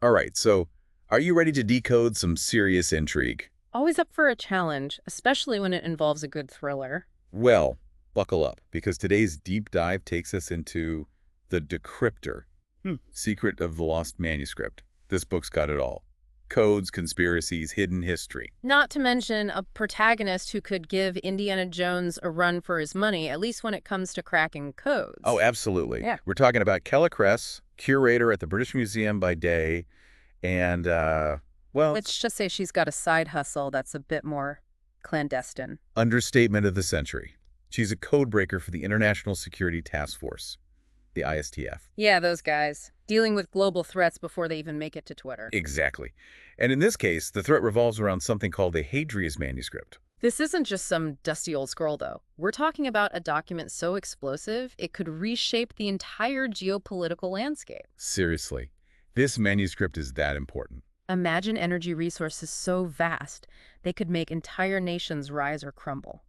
All right, so are you ready to decode some serious intrigue? Always up for a challenge, especially when it involves a good thriller. Well, buckle up, because today's deep dive takes us into the Decrypter, Secret of the Lost Manuscript. This book's got it all. Codes, conspiracies, hidden history. Not to mention a protagonist who could give Indiana Jones a run for his money, at least when it comes to cracking Oh, codes. absolutely. Yeah. We're talking about Calla Cress, curator at the British Museum by day, and, well, Let's just say she's got a side hustle that's a bit more clandestine. understatement of the century. She's a codebreaker for the International Security Task Force, the ISTF. Yeah, those guys. Dealing with global threats before they even make it to Twitter. Exactly. And in this case, the threat revolves around something called the Hadrius Manuscript. This isn't just some dusty old scroll, though. We're talking about a document so explosive, it could reshape the entire geopolitical landscape. Seriously, this manuscript is that important. Imagine energy resources so vast, they could make entire nations rise or crumble.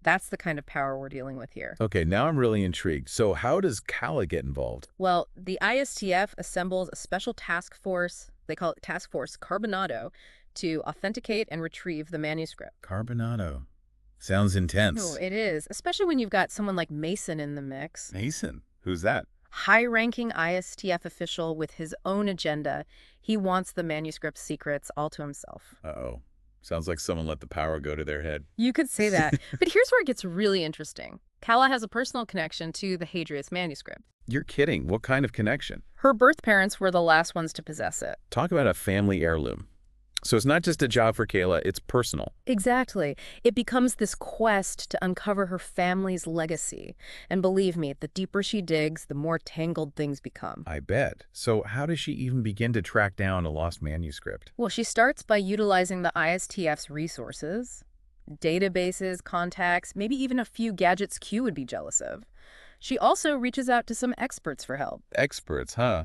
That's the kind of power we're dealing with here. Okay, now I'm really intrigued. So how does Calla get involved? Well, the ISTF assembles a special task force, they call it Task Force Carbonado, to authenticate and retrieve the manuscript. Carbonado. Sounds Oh, intense. it is, especially when you've got someone like Mason in the mix. Mason? Who's that? High-ranking ISTF official with his own agenda. He wants the manuscript secrets all to himself. Uh-oh. Sounds like someone let the power go to their head. You could say that. But here's where it gets really interesting. Calla has a personal connection to the Hadrius Manuscript. You're kidding. What kind of connection? Her birth parents were the last ones to possess it. Talk about a family heirloom. So it's not just a job for Calla, it's personal. Exactly. It becomes this quest to uncover her family's legacy. And believe me, the deeper she digs, the more tangled things become. I bet. So how does she even begin to track down a lost manuscript? Well, she starts by utilizing the ISTF's resources, databases, contacts, maybe even a few gadgets Q would be jealous of. She also reaches out to some experts for help. Experts, huh?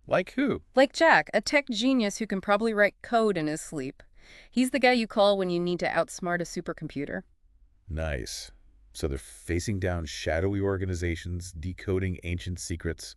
Like who? Like Jack, a tech genius who can probably write code in his sleep. He's the guy you call when you need to outsmart a supercomputer. Nice. So they're facing down shadowy organizations, decoding ancient secrets.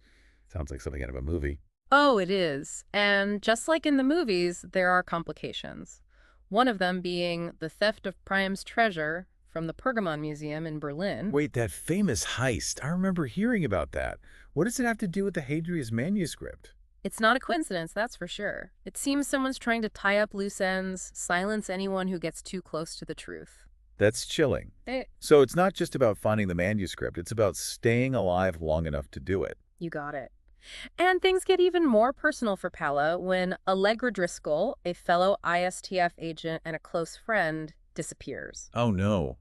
Sounds like something out of a movie. Oh, it is. And just like in the movies, there are complications. One of them being the theft of Priam's treasure from the Pergamon Museum in Berlin. Wait, that famous heist. I remember hearing about that. What does it have to do with the Hadrius Manuscript? It's not a coincidence, that's for sure. It seems someone's trying to tie up loose ends, silence anyone who gets too close to the truth. That's chilling. Eh, So it's not just about finding the manuscript, it's about staying alive long enough to do it. you got it. And things get even more personal for Calla when Allegra Driscoll, a fellow ISTF agent and a close friend, disappears. Oh no.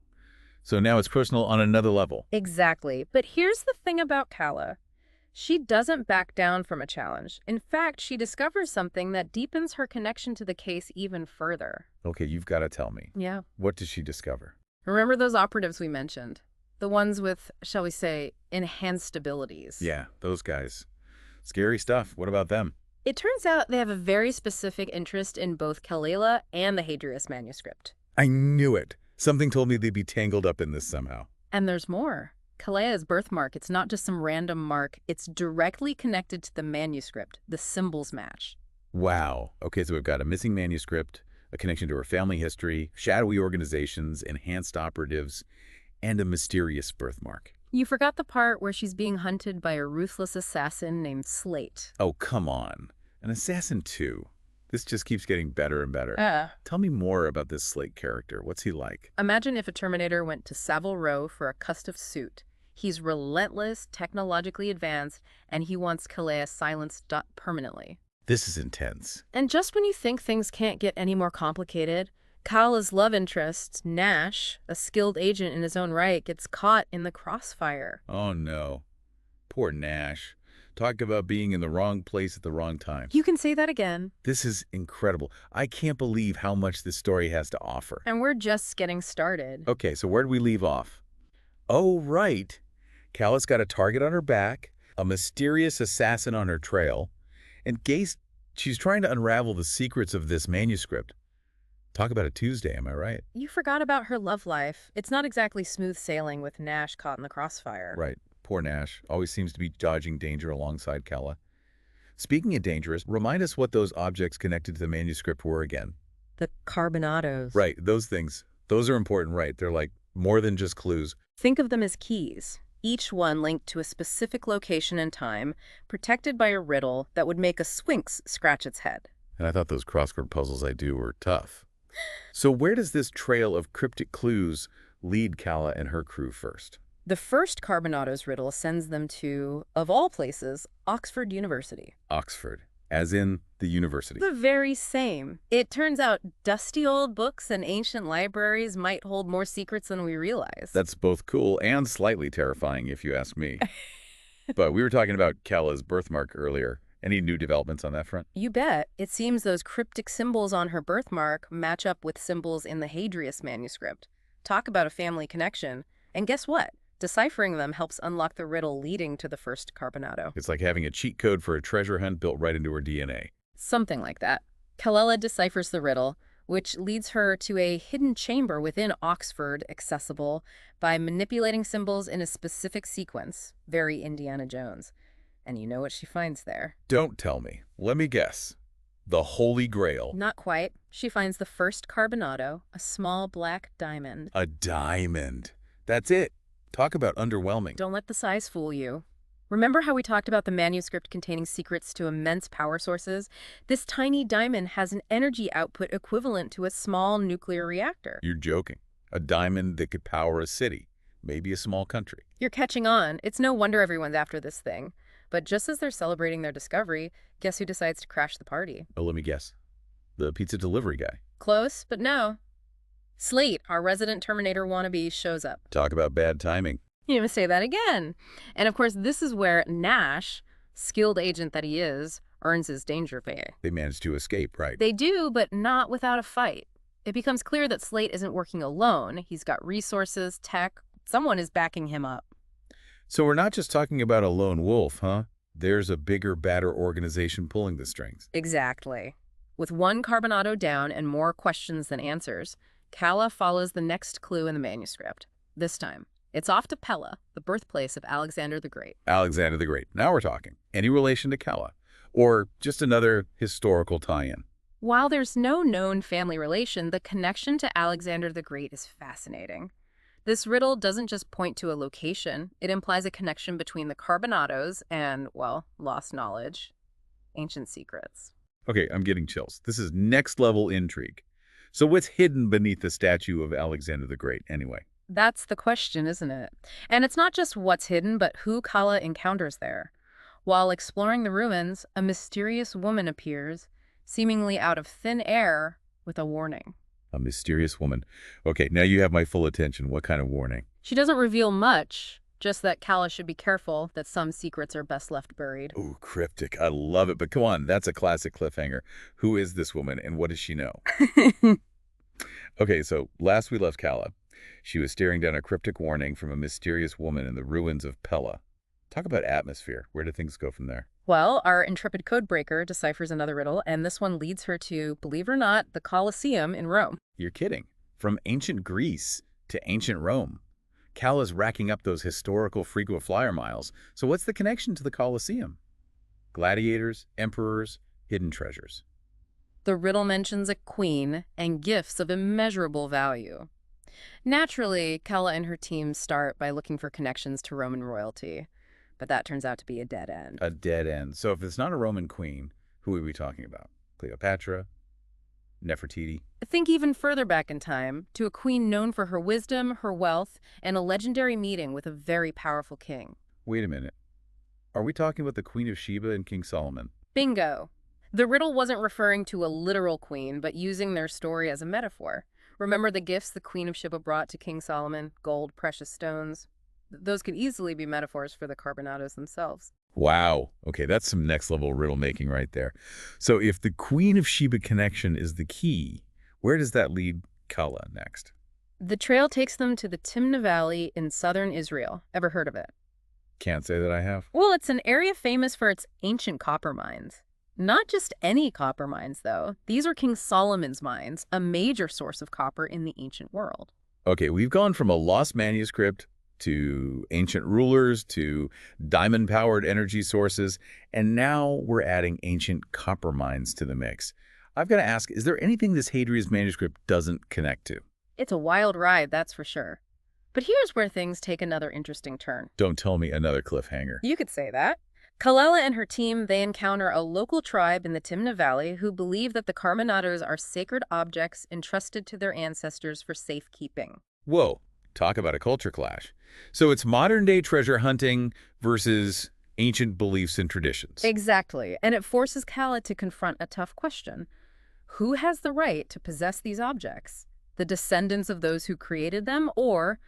So now it's personal on another level. Exactly. But here's the thing about Calla. She doesn't back down from a challenge. In fact, she discovers something that deepens her connection to the case even further. Okay, you've got to tell me. Yeah. What does she discover? Remember those operatives we mentioned? The ones with, shall we say, enhanced abilities. Yeah, those guys. Scary stuff. What about them? It turns out they have a very specific interest in both Calla and the Hadrius Manuscript. I knew it. Something told me they'd be tangled up in this somehow. And there's more. Calla's birthmark, it's not just some random mark. It's directly connected to the manuscript. The symbols match. Wow. Okay, so we've got a missing manuscript, a connection to her family history, shadowy organizations, enhanced operatives, and a mysterious birthmark. You forgot the part where she's being hunted by a ruthless assassin named Slate. Oh, come on. An assassin too. This just keeps getting better and better. Uh, Tell me more about this Slate character. What's he like? Imagine if a Terminator went to Savile Row for a custom suit. He's relentless, technologically advanced, and he wants Calla silenced permanently. This is intense. And just when you think things can't get any more complicated, Calla's love interest, Nash, a skilled agent in his own right, gets caught in the crossfire. Oh no. Poor Nash. Talk about being in the wrong place at the wrong time. You can say that again. This is incredible. I can't believe how much this story has to offer. And we're just getting started. Okay, so where'd we leave off? Oh, right. Calla's got a target on her back, a mysterious assassin on her trail, and she's trying to unravel the secrets of this manuscript. Talk about a Tuesday, am I right? You forgot about her love life. It's not exactly smooth sailing with Nash caught in the crossfire. Right. Poor Nash. Always seems to be dodging danger alongside Calla. Speaking of dangerous, remind us what those objects connected to the manuscript were again. The carbonados. Right, those things. Those are important, right? They're like more than just clues. Think of them as keys, each one linked to a specific location and time, protected by a riddle that would make a sphinx scratch its head. And I thought those crossword puzzles I do were tough. So where does this trail of cryptic clues lead Calla and her crew first? The first Carbonados riddle sends them to, of all places, Oxford University. Oxford, as in the university. The very same. It turns out dusty old books and ancient libraries might hold more secrets than we realize. That's both cool and slightly terrifying, if you ask me. But we were talking about Calla's birthmark earlier. Any new developments on that front? You bet. It seems those cryptic symbols on her birthmark match up with symbols in the Hadrius Manuscript. Talk about a family connection. And guess what? Deciphering them helps unlock the riddle leading to the first Carbonado. It's like having a cheat code for a treasure hunt built right into her DNA. Something like that. Calla deciphers the riddle, which leads her to a hidden chamber within Oxford, accessible by manipulating symbols in a specific sequence. Very Indiana Jones. And you know what she finds there? Don't tell me. Let me guess. The Holy Grail. Not quite. She finds the first Carbonado, a small black diamond. A diamond. That's it. Talk about underwhelming. Don't let the size fool you. Remember how we talked about the manuscript containing secrets to immense power sources? This tiny diamond has an energy output equivalent to a small nuclear reactor. You're joking. A diamond that could power a city, maybe a small country. You're catching on. It's no wonder everyone's after this thing. But just as they're celebrating their discovery, guess who decides to crash the party? Oh, let me guess. The pizza delivery guy. Close, but no. Slate, our resident Terminator wannabe, shows up. Talk about bad timing. You must say that again. And of course, this is where Nash, skilled agent that he is, earns his danger pay. They managed to escape, right? They do, but not without a fight. It becomes clear that Slate isn't working alone. He's got resources, tech. Someone is backing him up. So we're not just talking about a lone wolf, huh? There's a bigger, badder organization pulling the strings. Exactly. With one Carbonado down and more questions than answers, Calla follows the next clue in the manuscript. This time, it's off to Pella, the birthplace of Alexander the Great. Alexander the Great. Now we're talking. Any relation to Calla? Or just another historical tie-in? While there's no known family relation, the connection to Alexander the Great is fascinating. This riddle doesn't just point to a location. It implies a connection between the Carbonados and, well, lost knowledge, ancient secrets. Okay, I'm getting chills. This is next-level intrigue. So what's hidden beneath the statue of Alexander the Great, anyway? That's the question, isn't it? And it's not just what's hidden, but who Calla encounters there. While exploring the ruins, a mysterious woman appears, seemingly out of thin air, with a warning. A mysterious woman. Okay, now you have my full attention. What kind of warning? She doesn't reveal much, just that Calla should be careful, that some secrets are best left buried. Ooh, cryptic. I love it. But come on, that's a classic cliffhanger. Who is this woman and what does she know? Okay, so last we left Calla, she was staring down a cryptic warning from a mysterious woman in the ruins of Pella. Talk about atmosphere. Where do things go from there? Well, our intrepid codebreaker deciphers another riddle, and this one leads her to, believe it or not, the Colosseum in Rome. You're kidding. From ancient Greece to ancient Rome. Calla's racking up those historical frequent flyer miles. So what's the connection to the Colosseum? Gladiators, emperors, hidden treasures. The riddle mentions a queen and gifts of immeasurable value. Naturally, Calla and her team start by looking for connections to Roman royalty, but that turns out to be a dead end. A dead end. So if it's not a Roman queen, who are we talking about? Cleopatra? Nefertiti? Think even further back in time, to a queen known for her wisdom, her wealth, and a legendary meeting with a very powerful king. Wait a minute. Are we talking about the Queen of Sheba and King Solomon? Bingo. The riddle wasn't referring to a literal queen, but using their story as a metaphor. Remember the gifts the Queen of Sheba brought to King Solomon? Gold, precious stones. Those could easily be metaphors for the Carbonados themselves. Wow. Okay, that's some next-level riddle making right there. So if the Queen of Sheba connection is the key, where does that lead Calla next? The trail takes them to the Timna Valley in southern Israel. Ever heard of it? Can't say that I have. Well, it's an area famous for its ancient copper mines. Not just any copper mines, though. These are King Solomon's mines, a major source of copper in the ancient world. Okay, we've gone from a lost manuscript to ancient rulers, to diamond-powered energy sources, and now we're adding ancient copper mines to the mix. I've got to ask, is there anything this Hadrius manuscript doesn't connect to? It's a wild ride, that's for sure. But here's where things take another interesting turn. Don't tell me another cliffhanger. You could say that. Calla and her team, they encounter a local tribe in the Timna Valley who believe that the carbonados are sacred objects entrusted to their ancestors for safekeeping. Whoa, talk about a culture clash. So it's modern-day treasure hunting versus ancient beliefs and traditions. Exactly, and it forces Calla to confront a tough question. Who has the right to possess these objects? The descendants of those who created them, or,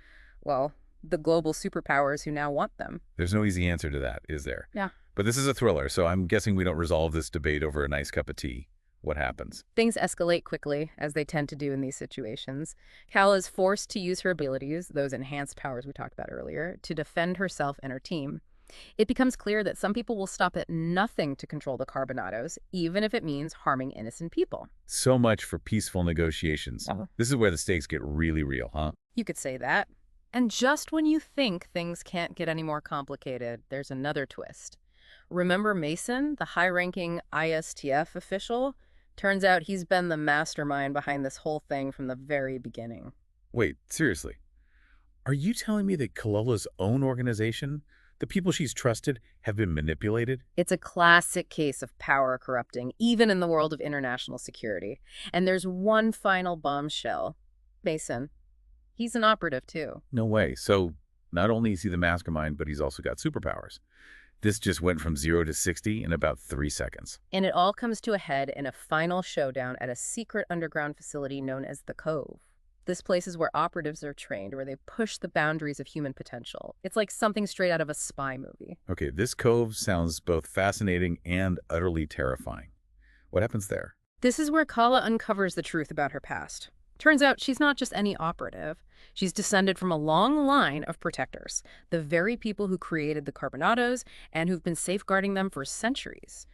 well, the global superpowers who now want them? There's no easy answer to that, is there? Yeah. But this is a thriller, so I'm guessing we don't resolve this debate over a nice cup of tea. What happens? Things escalate quickly, as they tend to do in these situations. Calla is forced to use her abilities, those enhanced powers we talked about earlier, to defend herself and her team. It becomes clear that some people will stop at nothing to control the carbonados, even if it means harming innocent people. So much for peaceful negotiations. This is where the stakes get really real, huh? You could say that. And just when you think things can't get any more complicated, there's another twist. Remember Mason, the high-ranking ISTF official? Turns out he's been the mastermind behind this whole thing from the very beginning. Wait, seriously? Are you telling me that Calla's own organization, the people she's trusted, have been manipulated? It's a classic case of power corrupting, even in the world of international security. And there's one final bombshell. Mason. He's an operative, too. No way. So not only is he the mastermind, but he's also got superpowers. This just went from 0 to 60 in about 3 seconds. And it all comes to a head in a final showdown at a secret underground facility known as the Cove. This place is where operatives are trained, where they push the boundaries of human potential. It's like something straight out of a spy movie. Okay, this cove sounds both fascinating and utterly terrifying. What happens there? This is where Calla uncovers the truth about her past. Turns out she's not just any operative. She's descended from a long line of protectors, the very people who created the carbonados and who've been safeguarding them for centuries.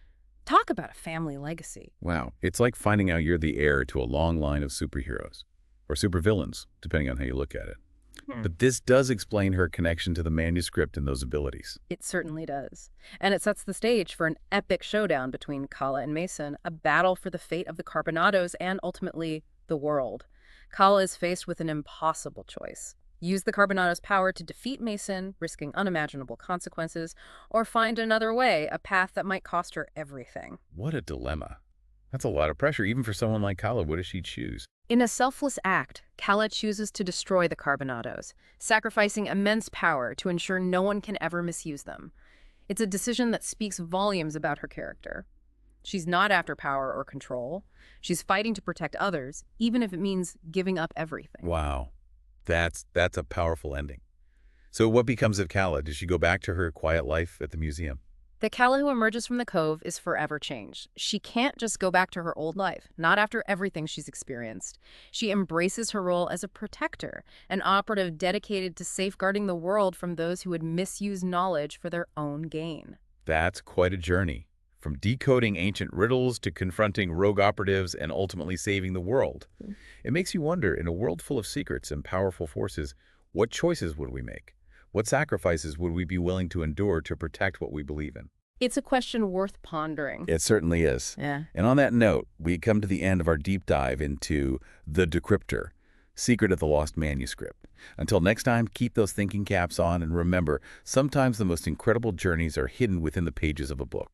Talk about a family legacy. Wow, it's like finding out you're the heir to a long line of superheroes, or supervillains, depending on how you look at it. But this does explain her connection to the manuscript and those abilities. It certainly does. And it sets the stage for an epic showdown between Calla and Mason, a battle for the fate of the carbonados and ultimately the world. Calla is faced with an impossible choice. Use the carbonados' power to defeat Mason, risking unimaginable consequences, or find another way, a path that might cost her everything. What a dilemma. That's a lot of pressure, even for someone like Calla. What does she choose? In a selfless act, Calla chooses to destroy the carbonados, sacrificing immense power to ensure no one can ever misuse them. It's a decision that speaks volumes about her character. She's not after power or control. She's fighting to protect others, even if it means giving up everything. Wow. That's a powerful ending. So what becomes of Calla? Does she go back to her quiet life at the museum? The Calla who emerges from the Cove is forever changed. She can't just go back to her old life, not after everything she's experienced. She embraces her role as a protector, an operative dedicated to safeguarding the world from those who would misuse knowledge for their own gain. That's quite a journey. From decoding ancient riddles to confronting rogue operatives and ultimately saving the world. It makes you wonder, in a world full of secrets and powerful forces, what choices would we make? What sacrifices would we be willing to endure to protect what we believe in? It's a question worth pondering. It certainly is. Yeah. And on that note, we come to the end of our deep dive into the Decrypter, Secret of the Lost Manuscript. Until next time, keep those thinking caps on and remember, sometimes the most incredible journeys are hidden within the pages of a book.